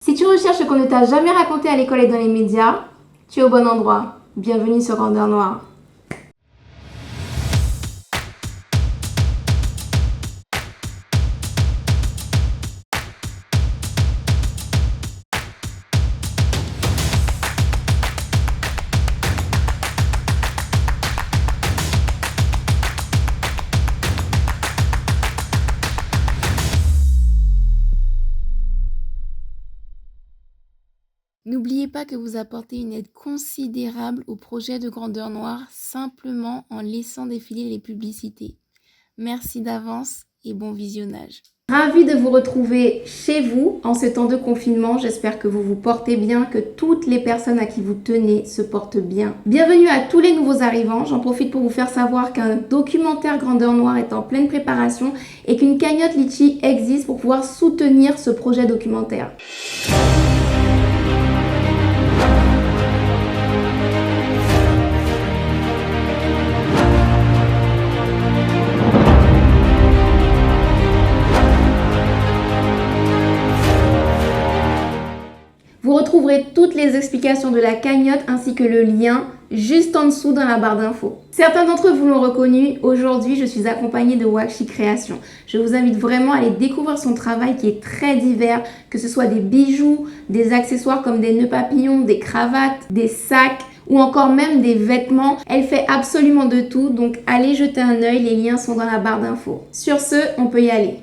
Si tu recherches ce qu'on ne t'a jamais raconté à l'école et dans les médias, tu es au bon endroit. Bienvenue sur Grandeur Noire. N'oubliez pas que vous apportez une aide considérable au projet de Grandeur Noire simplement en laissant défiler les publicités. Merci d'avance et bon visionnage. Ravie de vous retrouver chez vous en ce temps de confinement. J'espère que vous vous portez bien, que toutes les personnes à qui vous tenez se portent bien. Bienvenue à tous les nouveaux arrivants. J'en profite pour vous faire savoir qu'un documentaire Grandeur Noire est en pleine préparation et qu'une cagnotte Litchi existe pour pouvoir soutenir ce projet documentaire. Vous retrouverez toutes les explications de la cagnotte ainsi que le lien juste en dessous dans la barre d'infos. Certains d'entre vous l'ont reconnu, aujourd'hui je suis accompagnée de Wakshi Création. Je vous invite vraiment à aller découvrir son travail qui est très divers, que ce soit des bijoux, des accessoires comme des nœuds papillons, des cravates, des sacs ou encore même des vêtements. Elle fait absolument de tout, donc allez jeter un œil, les liens sont dans la barre d'infos. Sur ce, on peut y aller.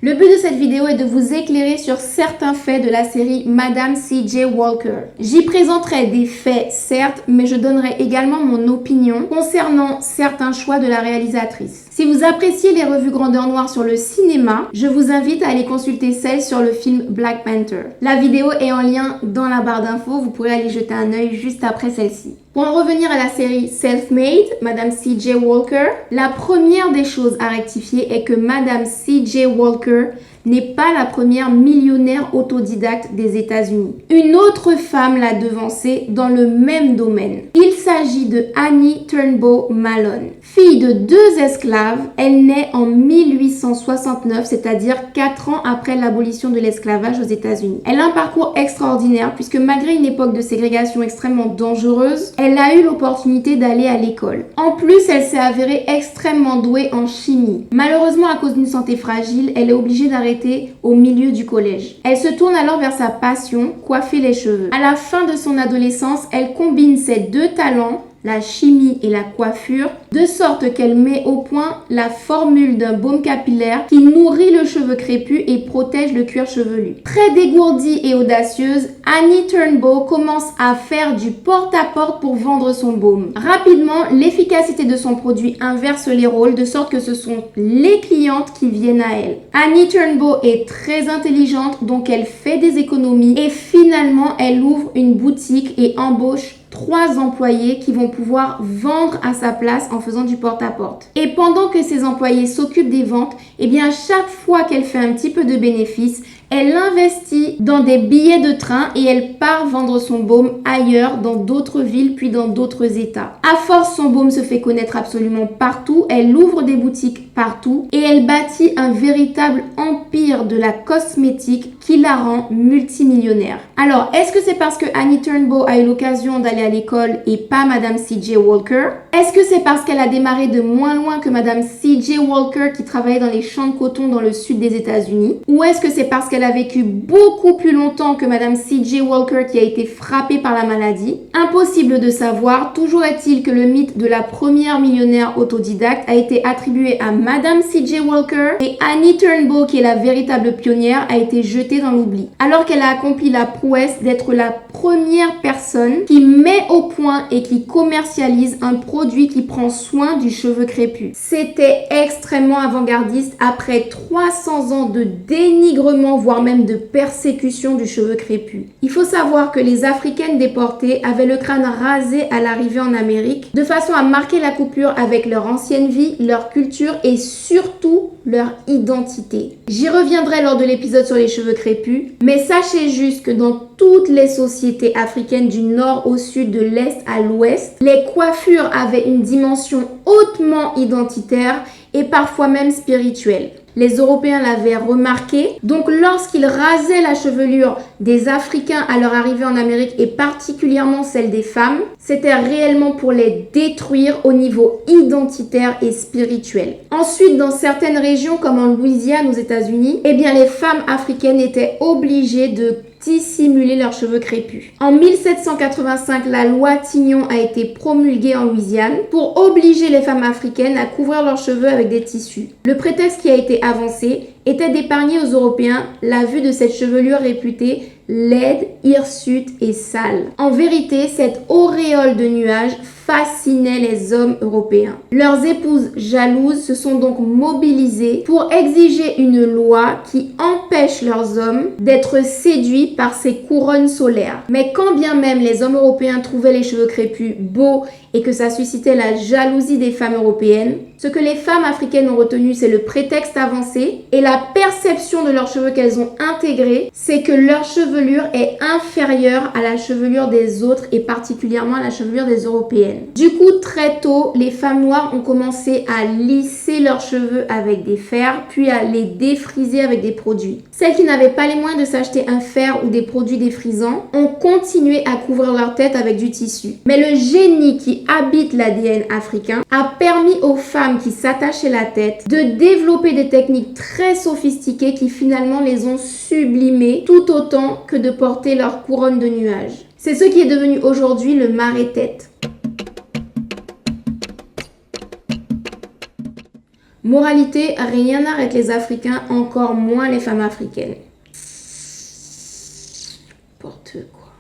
Le but de cette vidéo est de vous éclairer sur certains faits de la série Madame C.J. Walker. J'y présenterai des faits, certes, mais je donnerai également mon opinion concernant certains choix de la réalisatrice. Si vous appréciez les revues Grandeur Noire sur le cinéma, je vous invite à aller consulter celle sur le film Black Panther. La vidéo est en lien dans la barre d'infos, vous pourrez aller jeter un œil juste après celle-ci. Pour en revenir à la série Self-Made, Madame C.J. Walker, la première des choses à rectifier est que Madame C.J. Walker n'est pas la première millionnaire autodidacte des États-Unis. Une autre femme l'a devancée dans le même domaine. Il s'agit de Annie Turnbow Malone. Fille de 2 esclaves, elle naît en 1869, c'est-à-dire 4 ans après l'abolition de l'esclavage aux États-Unis. Elle a un parcours extraordinaire puisque malgré une époque de ségrégation extrêmement dangereuse, elle a eu l'opportunité d'aller à l'école. En plus, elle s'est avérée extrêmement douée en chimie. Malheureusement, à cause d'une santé fragile, elle est obligée d'arrêter au milieu du collège. Elle se tourne alors vers sa passion, coiffer les cheveux. À la fin de son adolescence, elle combine ses 2 talents, la chimie et la coiffure, de sorte qu'elle met au point la formule d'un baume capillaire qui nourrit le cheveu crépus et protège le cuir chevelu. Très dégourdie et audacieuse, Annie Turnbow commence à faire du porte-à-porte pour vendre son baume. Rapidement, l'efficacité de son produit inverse les rôles, de sorte que ce sont les clientes qui viennent à elle. Annie Turnbow est très intelligente, donc elle fait des économies et finalement, elle ouvre une boutique et embauche 3 employés qui vont pouvoir vendre à sa place en faisant du porte-à-porte. Et pendant que ces employés s'occupent des ventes, eh bien chaque fois qu'elle fait un petit peu de bénéfice, elle investit dans des billets de train et elle part vendre son baume ailleurs, dans d'autres villes puis dans d'autres états. À force, son baume se fait connaître absolument partout, elle ouvre des boutiques partout et elle bâtit un véritable empire de la cosmétique qui la rend multimillionnaire. Alors, est-ce que c'est parce que Annie Turnbow a eu l'occasion d'aller à l'école et pas Madame C.J. Walker? Est-ce que c'est parce qu'elle a démarré de moins loin que Madame C.J. Walker qui travaillait dans les champs de coton dans le sud des États-Unis? Ou est-ce que c'est parce qu'elle a vécu beaucoup plus longtemps que Madame C.J. Walker qui a été frappée par la maladie? Impossible de savoir, toujours est-il que le mythe de la première millionnaire autodidacte a été attribué à Madame C.J. Walker et Annie Turnbow, qui est la véritable pionnière, a été jetée dans l'oubli. Alors qu'elle a accompli la prouesse d'être la première personne qui met au point et qui commercialise un produit qui prend soin du cheveu crépus. C'était extrêmement avant-gardiste après 300 ans de dénigrement, voire même de persécution du cheveu crépus. Il faut savoir que les Africaines déportées avaient le crâne rasé à l'arrivée en Amérique, de façon à marquer la coupure avec leur ancienne vie, leur culture et et surtout leur identité. J'y reviendrai lors de l'épisode sur les cheveux crépus, mais sachez juste que dans toutes les sociétés africaines du nord au sud, de l'est à l'ouest, les coiffures avaient une dimension hautement identitaire et parfois même spirituelle. Les Européens l'avaient remarqué, donc lorsqu'ils rasaient la chevelure des Africains à leur arrivée en Amérique et particulièrement celle des femmes, c'était réellement pour les détruire au niveau identitaire et spirituel. Ensuite, dans certaines régions comme en Louisiane aux États-Unis, eh bien les femmes africaines étaient obligées de dissimuler leurs cheveux crépus. En 1785, la loi Tignon a été promulguée en Louisiane pour obliger les femmes africaines à couvrir leurs cheveux avec des tissus. Le prétexte qui a été avancé était d'épargner aux Européens la vue de cette chevelure réputée laide, hirsute et sale. En vérité, cette auréole de nuages fascinait les hommes européens. Leurs épouses jalouses se sont donc mobilisées pour exiger une loi qui empêche leurs hommes d'être séduits par ces couronnes solaires. Mais quand bien même les hommes européens trouvaient les cheveux crépus beaux et que ça suscitait la jalousie des femmes européennes, ce que les femmes africaines ont retenu, c'est le prétexte avancé et la perception de leurs cheveux qu'elles ont intégré, c'est que leur chevelure est inférieure à la chevelure des autres et particulièrement à la chevelure des européennes. Du coup, très tôt, les femmes noires ont commencé à lisser leurs cheveux avec des fers, puis à les défriser avec des produits. Celles qui n'avaient pas les moyens de s'acheter un fer ou des produits défrisants ont continué à couvrir leur tête avec du tissu. Mais le génie qui habite l'ADN africain a permis aux femmes qui s'attachaient la tête de développer des techniques très sophistiquées qui finalement les ont sublimées tout autant que de porter leur couronne de nuages. C'est ce qui est devenu aujourd'hui le marée-tête. Moralité, rien n'arrête les Africains, encore moins les femmes africaines. N'importe quoi.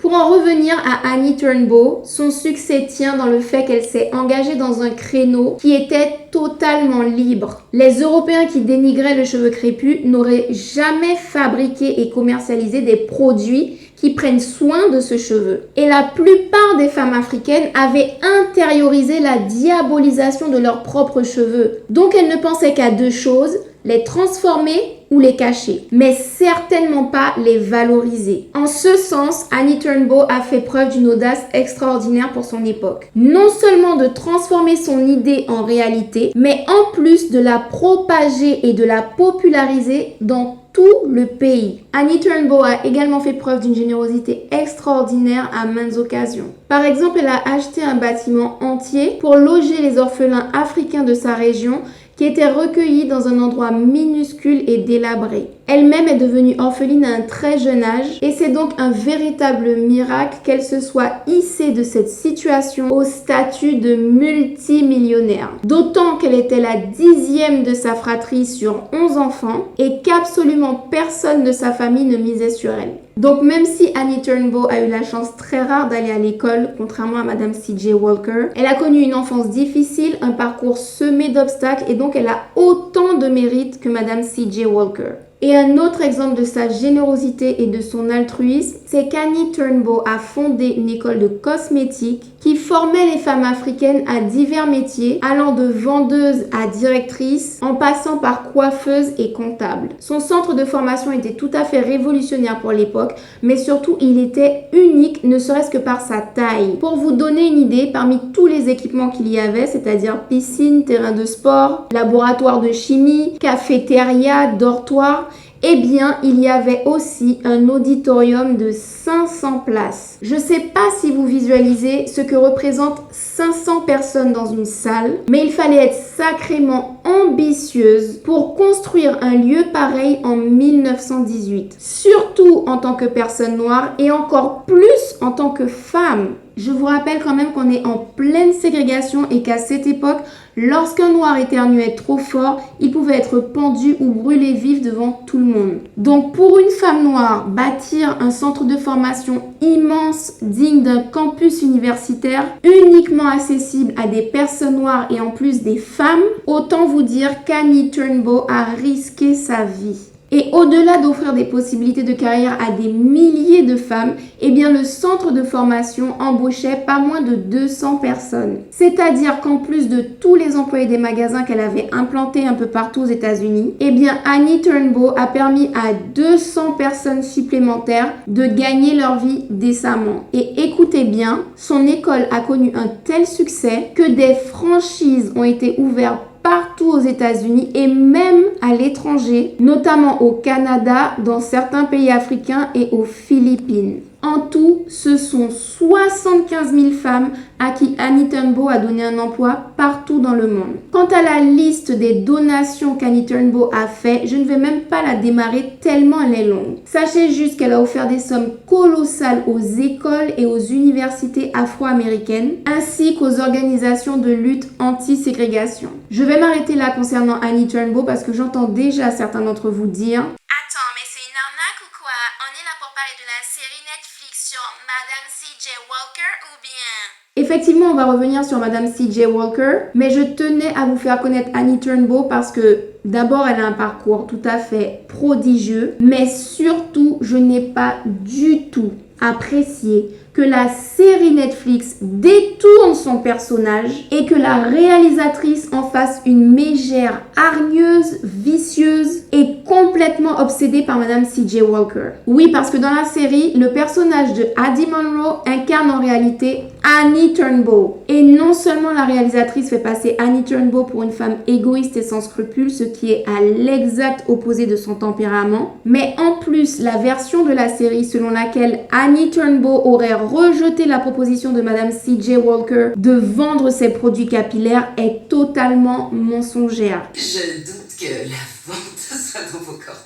Pour en revenir à Annie Turnbull, son succès tient dans le fait qu'elle s'est engagée dans un créneau qui était totalement libre. Les Européens qui dénigraient le cheveu crépus n'auraient jamais fabriqué et commercialisé des produits qui prennent soin de ce cheveu. Et la plupart des femmes africaines avaient intériorisé la diabolisation de leurs propres cheveux. Donc elles ne pensaient qu'à deux choses, les transformer ou les cacher, mais certainement pas les valoriser. En ce sens, Annie Turnbull a fait preuve d'une audace extraordinaire pour son époque. Non seulement de transformer son idée en réalité, mais en plus de la propager et de la populariser dans tout le pays. Annie Turnbull a également fait preuve d'une générosité extraordinaire à maintes occasions. Par exemple, elle a acheté un bâtiment entier pour loger les orphelins africains de sa région qui étaient recueillis dans un endroit minuscule et délabré. Elle-même est devenue orpheline à un très jeune âge et c'est donc un véritable miracle qu'elle se soit hissée de cette situation au statut de multimillionnaire. D'autant qu'elle était la 10e de sa fratrie sur 11 enfants et qu'absolument personne de sa famille ne misait sur elle. Donc même si Annie Turnbull a eu la chance très rare d'aller à l'école, contrairement à Madame C.J. Walker, elle a connu une enfance difficile, un parcours semé d'obstacles et donc elle a autant de mérite que Madame C.J. Walker. Et un autre exemple de sa générosité et de son altruisme, c'est qu'Annie Turnbull a fondé une école de cosmétiques qui formait les femmes africaines à divers métiers, allant de vendeuse à directrice, en passant par coiffeuse et comptable. Son centre de formation était tout à fait révolutionnaire pour l'époque, mais surtout il était unique, ne serait-ce que par sa taille. Pour vous donner une idée, parmi tous les équipements qu'il y avait, c'est-à-dire piscine, terrain de sport, laboratoire de chimie, cafétéria, dortoir, eh bien, il y avait aussi un auditorium de 500 places. Je ne sais pas si vous visualisez ce que représentent 500 personnes dans une salle, mais il fallait être sacrément ambitieuse pour construire un lieu pareil en 1918. Surtout en tant que personne noire et encore plus en tant que femme. Je vous rappelle quand même qu'on est en pleine ségrégation et qu'à cette époque, lorsqu'un noir éternuait trop fort, il pouvait être pendu ou brûlé vif devant tout le monde. Donc pour une femme noire, bâtir un centre de formation immense, digne d'un campus universitaire, uniquement accessible à des personnes noires et en plus des femmes, autant vous dire qu'Annie Turnbull a risqué sa vie. Et au-delà d'offrir des possibilités de carrière à des milliers de femmes, eh bien le centre de formation embauchait pas moins de 200 personnes. C'est-à-dire qu'en plus de tous les employés des magasins qu'elle avait implantés un peu partout aux États-Unis, eh bien Annie Turnbow a permis à 200 personnes supplémentaires de gagner leur vie décemment. Et écoutez bien, son école a connu un tel succès que des franchises ont été ouvertes partout aux États-Unis et même à l'étranger, notamment au Canada, dans certains pays africains et aux Philippines. En tout, ce sont 75 000 femmes à qui Annie Turnbow a donné un emploi partout dans le monde. Quant à la liste des donations qu'Annie Turnbow a fait, je ne vais même pas la démarrer tellement elle est longue. Sachez juste qu'elle a offert des sommes colossales aux écoles et aux universités afro-américaines, ainsi qu'aux organisations de lutte anti-ségrégation. Je vais m'arrêter là concernant Annie Turnbow parce que j'entends déjà certains d'entre vous dire Attends, mais c'est une arnaque ou quoi? On est là pour parler de la série Netflix sur Madame C.J. Walker ou bien? Effectivement, on va revenir sur Madame C.J. Walker, mais je tenais à vous faire connaître Annie Turnbow parce que d'abord, elle a un parcours tout à fait prodigieux, mais surtout, je n'ai pas du tout apprécié que la série Netflix détourne son personnage et que la réalisatrice en fasse une mégère hargneuse, vicieuse et complètement obsédée par Madame C.J. Walker. Oui, parce que dans la série, le personnage de Addie Monroe incarne en réalité Annie Turnbow. Et non seulement la réalisatrice fait passer Annie Turnbow pour une femme égoïste et sans scrupules, ce qui est à l'exact opposé de son tempérament, mais en plus, la version de la série selon laquelle Annie Turnbow aurait rejeté la proposition de Madame C.J. Walker de vendre ses produits capillaires est totalement mensongère. Je doute que la vente soit dans vos cordes.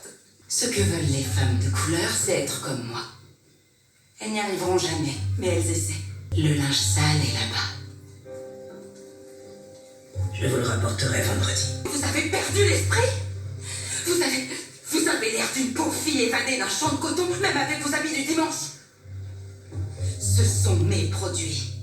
Ce que veulent les femmes de couleur, c'est être comme moi. Elles n'y arriveront jamais, mais elles essaient. Le linge sale est là-bas. Je vous le rapporterai vendredi. Vous avez perdu l'esprit? Vous avez l'air d'une pauvre fille évadée d'un champ de coton, même avec vos habits du dimanche. Ce sont mes produits.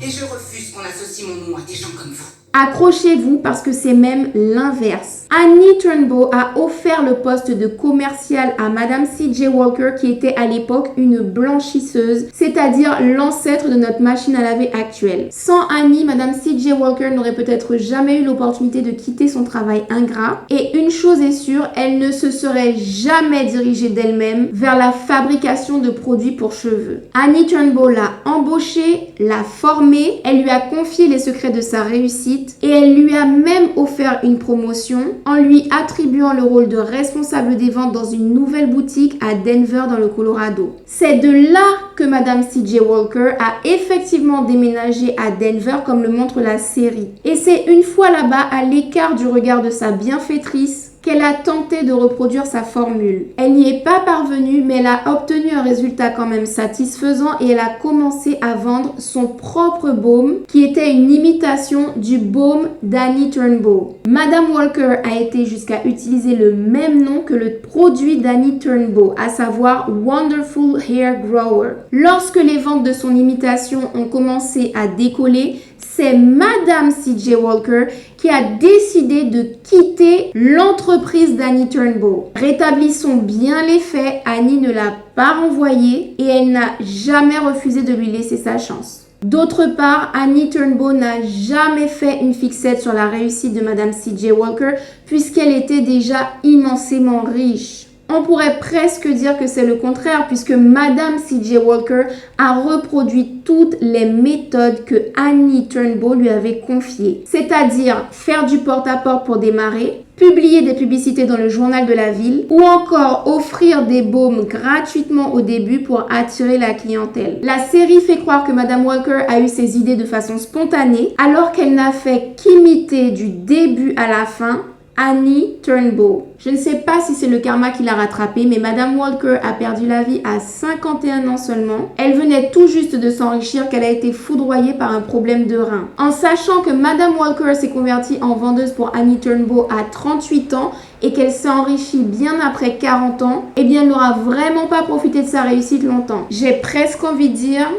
Et je refuse qu'on associe mon nom à des gens comme vous. Accrochez-vous parce que c'est même l'inverse. Annie Turnbow a offert le poste de commercial à Madame C.J. Walker qui était à l'époque une blanchisseuse, c'est-à-dire l'ancêtre de notre machine à laver actuelle. Sans Annie, Madame C.J. Walker n'aurait peut-être jamais eu l'opportunité de quitter son travail ingrat. Et une chose est sûre, elle ne se serait jamais dirigée d'elle-même vers la fabrication de produits pour cheveux. Annie Turnbow l'a embauchée, l'a formée, elle lui a confié les secrets de sa réussite et elle lui a même offert une promotion en lui attribuant le rôle de responsable des ventes dans une nouvelle boutique à Denver dans le Colorado. C'est de là que Madame C.J. Walker a effectivement déménagé à Denver comme le montre la série. Et c'est une fois là-bas, à l'écart du regard de sa bienfaitrice, qu'elle a tenté de reproduire sa formule. Elle n'y est pas parvenue, mais elle a obtenu un résultat quand même satisfaisant et elle a commencé à vendre son propre baume qui était une imitation du baume d'Annie Turnbow. Madame Walker a été jusqu'à utiliser le même nom que le produit d'Annie Turnbow, à savoir Wonderful Hair Grower. Lorsque les ventes de son imitation ont commencé à décoller, c'est Madame C.J. Walker qui a décidé de quitter l'entreprise d'Annie Turnbow. Rétablissons bien les faits, Annie ne l'a pas renvoyée et elle n'a jamais refusé de lui laisser sa chance. D'autre part, Annie Turnbow n'a jamais fait une fixette sur la réussite de Madame C.J. Walker puisqu'elle était déjà immensément riche. On pourrait presque dire que c'est le contraire puisque Madame C.J. Walker a reproduit toutes les méthodes que Annie Turnbow lui avait confiées. C'est-à-dire faire du porte-à-porte pour démarrer, publier des publicités dans le journal de la ville ou encore offrir des baumes gratuitement au début pour attirer la clientèle. La série fait croire que Madame Walker a eu ses idées de façon spontanée alors qu'elle n'a fait qu'imiter du début à la fin Annie Turnbow. Je ne sais pas si c'est le karma qui l'a rattrapée, mais Madame Walker a perdu la vie à 51 ans seulement. Elle venait tout juste de s'enrichir qu'elle a été foudroyée par un problème de rein. En sachant que Madame Walker s'est convertie en vendeuse pour Annie Turnbow à 38 ans et qu'elle s'est enrichie bien après 40 ans, eh bien elle n'aura vraiment pas profité de sa réussite longtemps. J'ai presque envie de dire,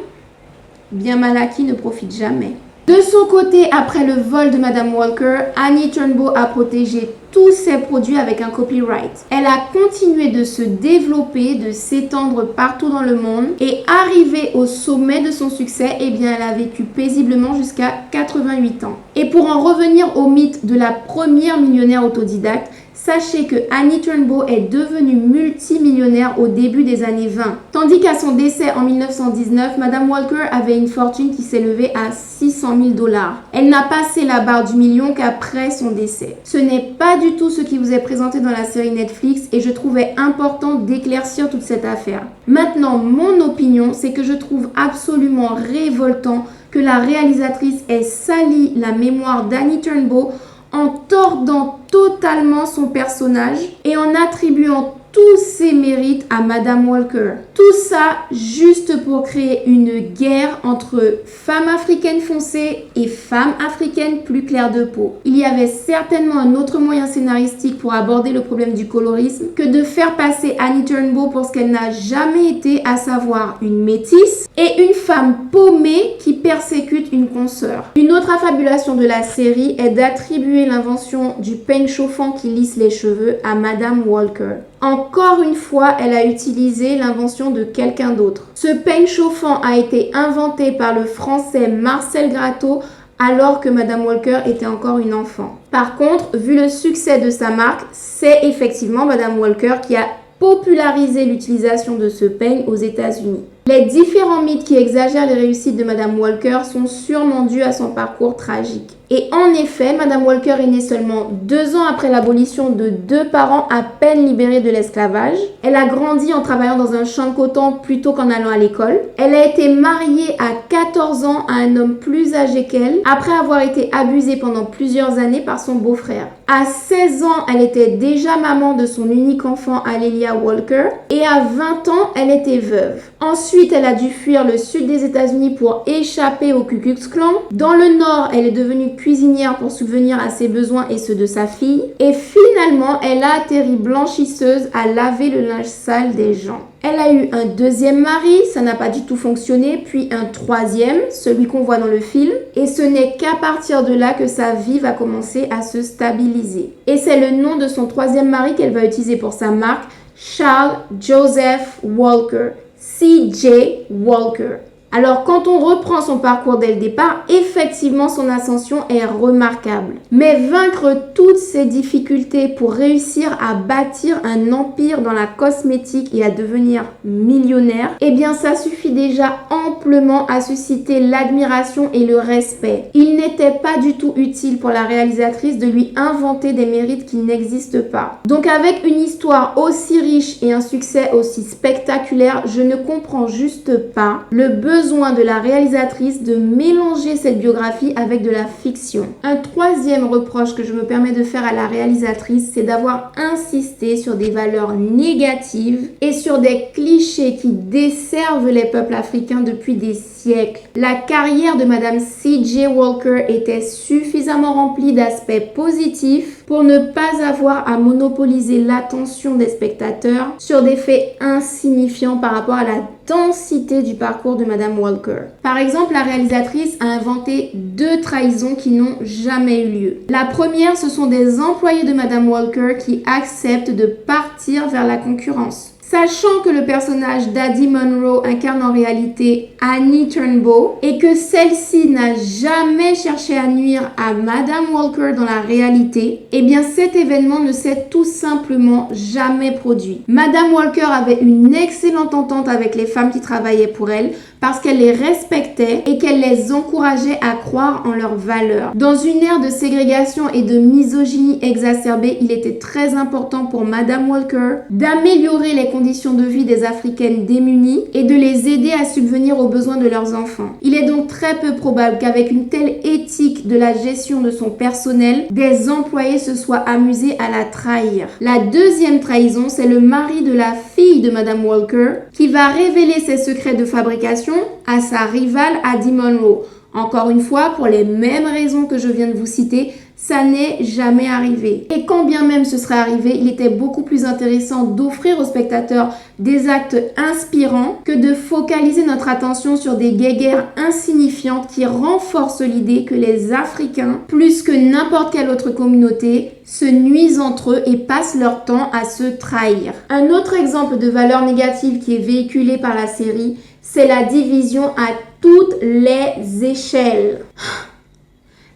bien mal acquis ne profite jamais. De son côté, après le vol de Madame Walker, Annie Turnbow a protégé tous ses produits avec un copyright. Elle a continué de se développer, de s'étendre partout dans le monde et arrivée au sommet de son succès, eh bien elle a vécu paisiblement jusqu'à 88 ans. Et pour en revenir au mythe de la première millionnaire autodidacte, sachez que Annie Turnbow est devenue multimillionnaire au début des années 20. Tandis qu'à son décès en 1919, Madame Walker avait une fortune qui s'élevait à 600 000 $. Elle n'a passé la barre du million qu'après son décès. Ce n'est pas du tout ce qui vous est présenté dans la série Netflix et je trouvais important d'éclaircir toute cette affaire. Maintenant, mon opinion, c'est que je trouve absolument révoltant que la réalisatrice ait sali la mémoire d'Annie Turnbow en tordant totalement son personnage et en attribuant tous ses mérites à Madame Walker. Tout ça juste pour créer une guerre entre femmes africaines foncées et femmes africaines plus claires de peau. Il y avait certainement un autre moyen scénaristique pour aborder le problème du colorisme que de faire passer Annie Turnbow pour ce qu'elle n'a jamais été, à savoir une métisse et une femme paumée qui persécute une consoeur. Une autre affabulation de la série est d'attribuer l'invention du peigne chauffant qui lisse les cheveux à Madame Walker. Encore une fois, elle a utilisé l'invention de quelqu'un d'autre. Ce peigne chauffant a été inventé par le français Marcel Gratteau alors que Madame Walker était encore une enfant. Par contre, vu le succès de sa marque, c'est effectivement Madame Walker qui a popularisé l'utilisation de ce peigne aux États-Unis. Les différents mythes qui exagèrent les réussites de Madame Walker sont sûrement dus à son parcours tragique. Et en effet, Madame Walker est née seulement 2 ans après l'abolition de 2 parents à peine libérés de l'esclavage. Elle a grandi en travaillant dans un champ de coton plutôt qu'en allant à l'école. Elle a été mariée à 14 ans à un homme plus âgé qu'elle, après avoir été abusée pendant plusieurs années par son beau-frère. À 16 ans, elle était déjà maman de son unique enfant, Alelia Walker, et à 20 ans, elle était veuve. Ensuite, elle a dû fuir le sud des États-Unis pour échapper au Ku Klux Klan. Dans le nord, elle est devenue cuisinière pour subvenir à ses besoins et ceux de sa fille. Et finalement, elle a atterri blanchisseuse à laver le linge sale des gens. Elle a eu un deuxième mari, ça n'a pas du tout fonctionné, puis un troisième, celui qu'on voit dans le film. Et ce n'est qu'à partir de là que sa vie va commencer à se stabiliser. Et c'est le nom de son troisième mari qu'elle va utiliser pour sa marque, Charles Joseph Walker. C.J. Walker. Alors, quand on reprend son parcours dès le départ, effectivement, son ascension est remarquable. Mais vaincre toutes ces difficultés pour réussir à bâtir un empire dans la cosmétique et à devenir millionnaire, eh bien, ça suffit déjà amplement à susciter l'admiration et le respect. Il n'était pas du tout utile pour la réalisatrice de lui inventer des mérites qui n'existent pas. Donc, avec une histoire aussi riche et un succès aussi spectaculaire, je ne comprends juste pas le besoin de la réalisatrice de mélanger cette biographie avec de la fiction. Un troisième reproche que je me permets de faire à la réalisatrice, c'est d'avoir insisté sur des valeurs négatives et sur des clichés qui desservent les peuples africains depuis des siècles. La carrière de Madame C.J. Walker était suffisamment remplie d'aspects positifs pour ne pas avoir à monopoliser l'attention des spectateurs sur des faits insignifiants par rapport à la densité du parcours de Madame Walker. Par exemple, la réalisatrice a inventé 2 trahisons qui n'ont jamais eu lieu. La première, ce sont des employés de Madame Walker qui acceptent de partir vers la concurrence. Sachant que le personnage d'Addie Monroe incarne en réalité Annie Turnbow et que celle-ci n'a jamais cherché à nuire à Madame Walker dans la réalité, eh bien cet événement ne s'est tout simplement jamais produit. Madame Walker avait une excellente entente avec les femmes qui travaillaient pour elle parce qu'elle les respectait et qu'elle les encourageait à croire en leurs valeurs. Dans une ère de ségrégation et de misogynie exacerbée, il était très important pour Madame Walker d'améliorer les conditions de vie des Africaines démunies et de les aider à subvenir aux besoins de leurs enfants. Il est donc très peu probable qu'avec une telle éthique de la gestion de son personnel, des employés se soient amusés à la trahir. La deuxième trahison, c'est le mari de la fille de Madame Walker qui va révéler ses secrets de fabrication à sa rivale Addie Monroe. Encore une fois, pour les mêmes raisons que je viens de vous citer, Ça n'est jamais arrivé. Et quand bien même ce serait arrivé, il était beaucoup plus intéressant d'offrir aux spectateurs des actes inspirants que de focaliser notre attention sur des guéguerres insignifiantes qui renforcent l'idée que les Africains, plus que n'importe quelle autre communauté, se nuisent entre eux et passent leur temps à se trahir. Un autre exemple de valeur négative qui est véhiculé par la série, c'est la division à toutes les échelles.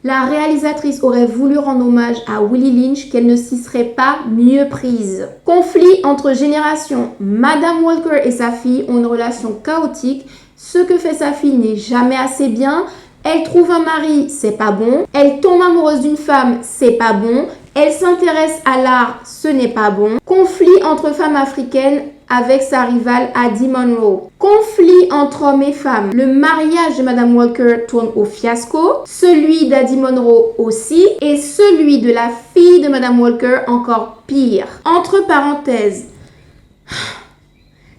La réalisatrice aurait voulu rendre hommage à Willie Lynch qu'elle ne s'y serait pas mieux prise. Conflit entre générations. Madame Walker et sa fille ont une relation chaotique. Ce que fait sa fille n'est jamais assez bien. Elle trouve un mari, c'est pas bon. Elle tombe amoureuse d'une femme, c'est pas bon. Elle s'intéresse à l'art, ce n'est pas bon. Conflit entre femmes africaines avec sa rivale Addie Monroe. Conflit entre hommes et femmes. Le mariage de Madame Walker tourne au fiasco. Celui d'Addie Monroe aussi. Et celui de la fille de Madame Walker encore pire. Entre parenthèses,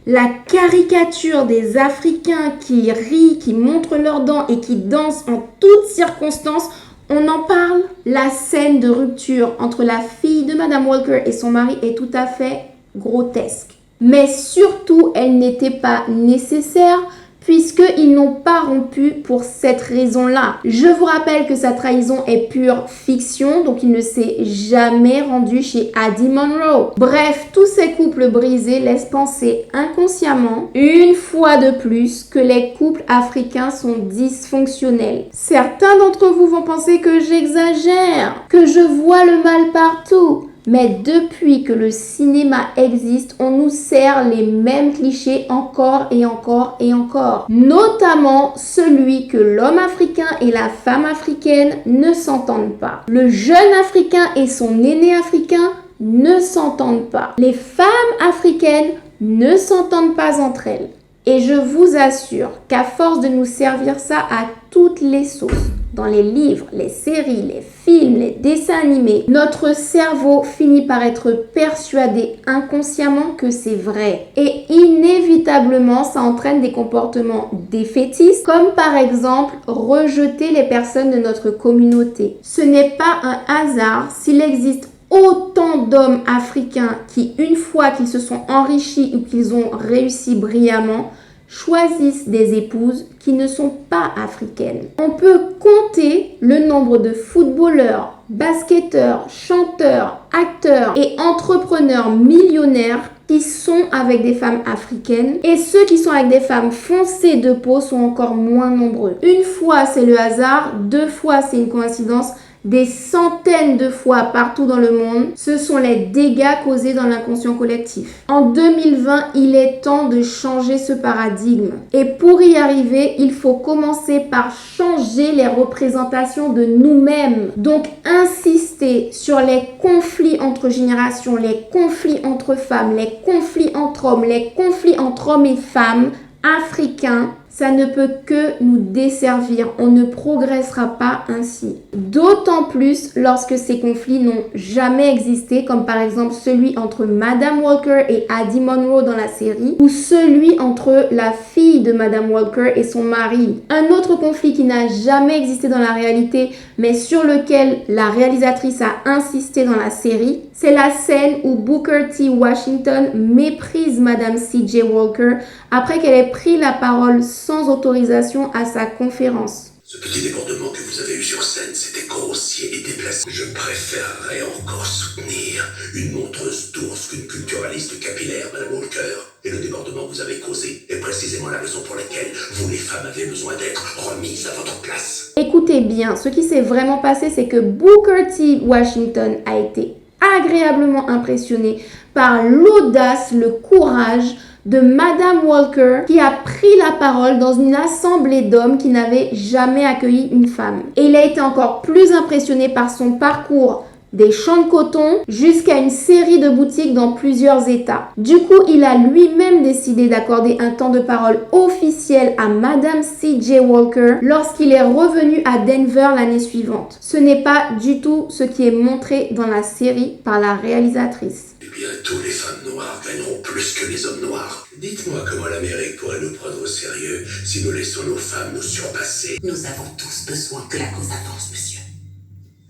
la caricature des Africains qui rient, qui montrent leurs dents et qui dansent en toutes circonstances, on en parle. La scène de rupture entre la fille de Madame Walker et son mari est tout à fait grotesque. Mais surtout, elle n'était pas nécessaire puisqu'ils n'ont pas rompu pour cette raison-là. Je vous rappelle que sa trahison est pure fiction, donc il ne s'est jamais rendu chez Addie Monroe. Bref, tous ces couples brisés laissent penser inconsciemment, une fois de plus, que les couples africains sont dysfonctionnels. Certains d'entre vous vont penser que j'exagère, que je vois le mal partout. Mais depuis que le cinéma existe, on nous sert les mêmes clichés encore et encore et encore. Notamment celui que l'homme africain et la femme africaine ne s'entendent pas. Le jeune africain et son aîné africain ne s'entendent pas. Les femmes africaines ne s'entendent pas entre elles. Et je vous assure qu'à force de nous servir ça à toutes les sauces, dans les livres, les séries, les films, les dessins animés, notre cerveau finit par être persuadé inconsciemment que c'est vrai. Et inévitablement, ça entraîne des comportements défaitistes, comme par exemple rejeter les personnes de notre communauté. Ce n'est pas un hasard s'il existe autant d'hommes africains qui, une fois qu'ils se sont enrichis ou qu'ils ont réussi brillamment, choisissent des épouses qui ne sont pas africaines. On peut compter le nombre de footballeurs, basketteurs, chanteurs, acteurs et entrepreneurs millionnaires qui sont avec des femmes africaines, et ceux qui sont avec des femmes foncées de peau sont encore moins nombreux. Une fois c'est le hasard, deux fois c'est une coïncidence, des centaines de fois partout dans le monde, ce sont les dégâts causés dans l'inconscient collectif. En 2020, il est temps de changer ce paradigme. Et pour y arriver, il faut commencer par changer les représentations de nous-mêmes. Donc, insister sur les conflits entre générations, les conflits entre femmes, les conflits entre hommes, les conflits entre hommes et femmes africains. Ça ne peut que nous desservir. On ne progressera pas ainsi. D'autant plus lorsque ces conflits n'ont jamais existé, comme par exemple celui entre Madame Walker et Addie Monroe dans la série, ou celui entre la fille de Madame Walker et son mari. Un autre conflit qui n'a jamais existé dans la réalité, mais sur lequel la réalisatrice a insisté dans la série, c'est la scène où Booker T. Washington méprise Madame C.J. Walker après qu'elle ait pris la parole sans autorisation à sa conférence. Ce petit débordement que vous avez eu sur scène, c'était grossier et déplacé. Je préférerais encore soutenir une montreuse d'ours qu'une culturaliste capillaire, Madame Walker. Et le débordement que vous avez causé est précisément la raison pour laquelle vous, les femmes, avez besoin d'être remises à votre place. Écoutez bien, ce qui s'est vraiment passé, c'est que Booker T. Washington a été agréablement impressionné par l'audace, le courage de Madame Walker qui a pris la parole dans une assemblée d'hommes qui n'avaient jamais accueilli une femme. Et il a été encore plus impressionné par son parcours des champs de coton jusqu'à une série de boutiques dans plusieurs États. Du coup, il a lui-même décidé d'accorder un temps de parole officiel à Madame C.J. Walker lorsqu'il est revenu à Denver l'année suivante. Ce n'est pas du tout ce qui est montré dans la série par la réalisatrice. Et bientôt, les femmes noires gagneront plus que les hommes noirs. Dites-moi comment l'Amérique pourrait nous prendre au sérieux si nous laissons nos femmes nous surpasser. Nous avons tous besoin que la cause avance, monsieur.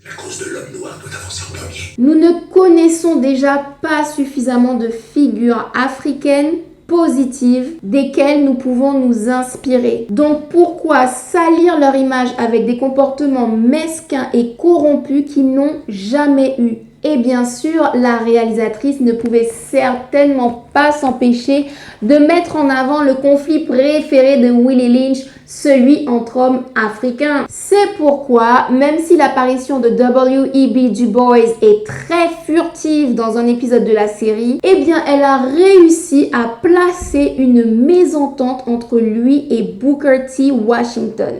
La cause de l'homme noir doit avancer en premier. Nous ne connaissons déjà pas suffisamment de figures africaines positives desquelles nous pouvons nous inspirer. Donc pourquoi salir leur image avec des comportements mesquins et corrompus qu'ils n'ont jamais eu? Et bien sûr, la réalisatrice ne pouvait certainement pas s'empêcher de mettre en avant le conflit préféré de Willie Lynch, celui entre hommes africains. C'est pourquoi, même si l'apparition de W.E.B. Du Bois est très furtive dans un épisode de la série, eh bien elle a réussi à placer une mésentente entre lui et Booker T. Washington.